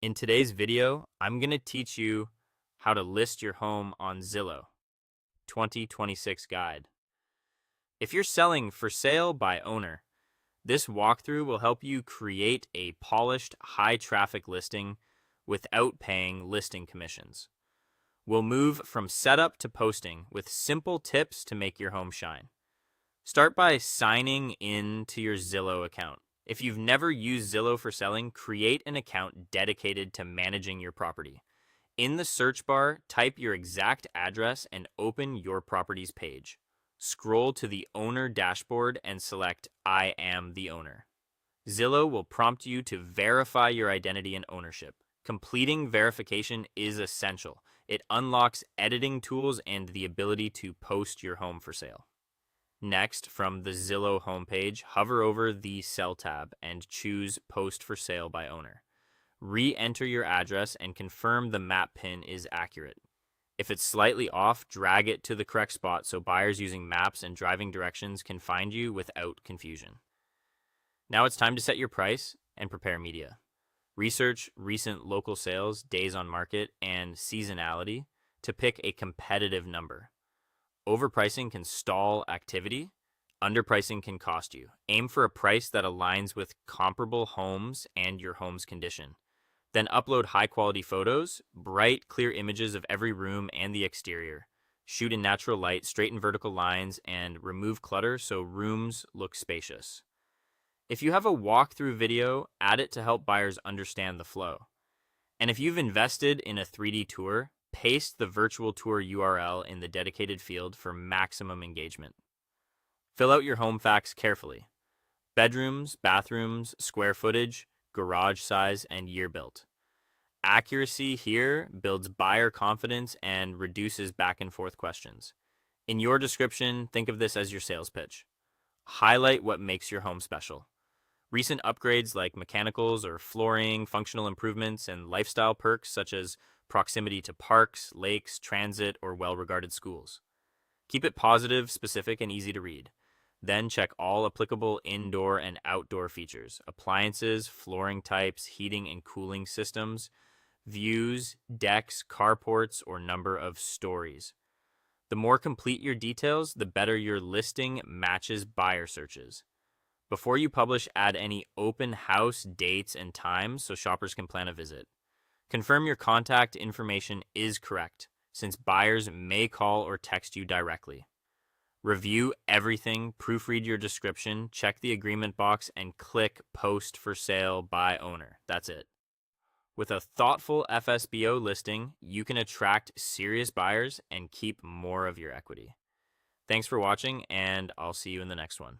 In today's video, I'm going to teach you how to list your home on Zillow 2026 guide. If you're selling for sale by owner, this walkthrough will help you create a polished, high-traffic listing without paying listing commissions. We'll move from setup to posting with simple tips to make your home shine. Start by signing in to your Zillow account. If you've never used Zillow for selling, create an account dedicated to managing your property. In the search bar, type your exact address and open your property's page. Scroll to the owner dashboard and select I am the owner. Zillow will prompt you to verify your identity and ownership. Completing verification is essential. It unlocks editing tools and the ability to post your home for sale. Next, from the Zillow homepage, hover over the Sell tab and choose Post for Sale by Owner. Re-enter your address and confirm the map pin is accurate. If it's slightly off, drag it to the correct spot so buyers using maps and driving directions can find you without confusion. Now it's time to set your price and prepare media. Research recent local sales, days on market, and seasonality to pick a competitive number. Overpricing can stall activity. Underpricing can cost you. Aim for a price that aligns with comparable homes and your home's condition. Then upload high-quality photos, bright, clear images of every room and the exterior. Shoot in natural light, straighten vertical lines, and remove clutter so rooms look spacious. If you have a walkthrough video, add it to help buyers understand the flow. And if you've invested in a 3D tour, paste the virtual tour URL in the dedicated field for maximum engagement. Fill out your home facts carefully. Bedrooms, bathrooms, square footage, garage size, and year built. Accuracy here builds buyer confidence and reduces back and forth questions. In your description, think of this as your sales pitch. Highlight what makes your home special. Recent upgrades like mechanicals or flooring, functional improvements, and lifestyle perks such as proximity to parks, lakes, transit, or well-regarded schools. Keep it positive, specific, and easy to read. Then check all applicable indoor and outdoor features, appliances, flooring types, heating and cooling systems, views, decks, carports, or number of stories. The more complete your details, the better your listing matches buyer searches. Before you publish, add any open house dates and times so shoppers can plan a visit. Confirm your contact information is correct, since buyers may call or text you directly. Review everything, proofread your description, check the agreement box, and click Post for Sale by Owner. That's it. With a thoughtful Fsbo listing, you can attract serious buyers and keep more of your equity. Thanks for watching, and I'll see you in the next one.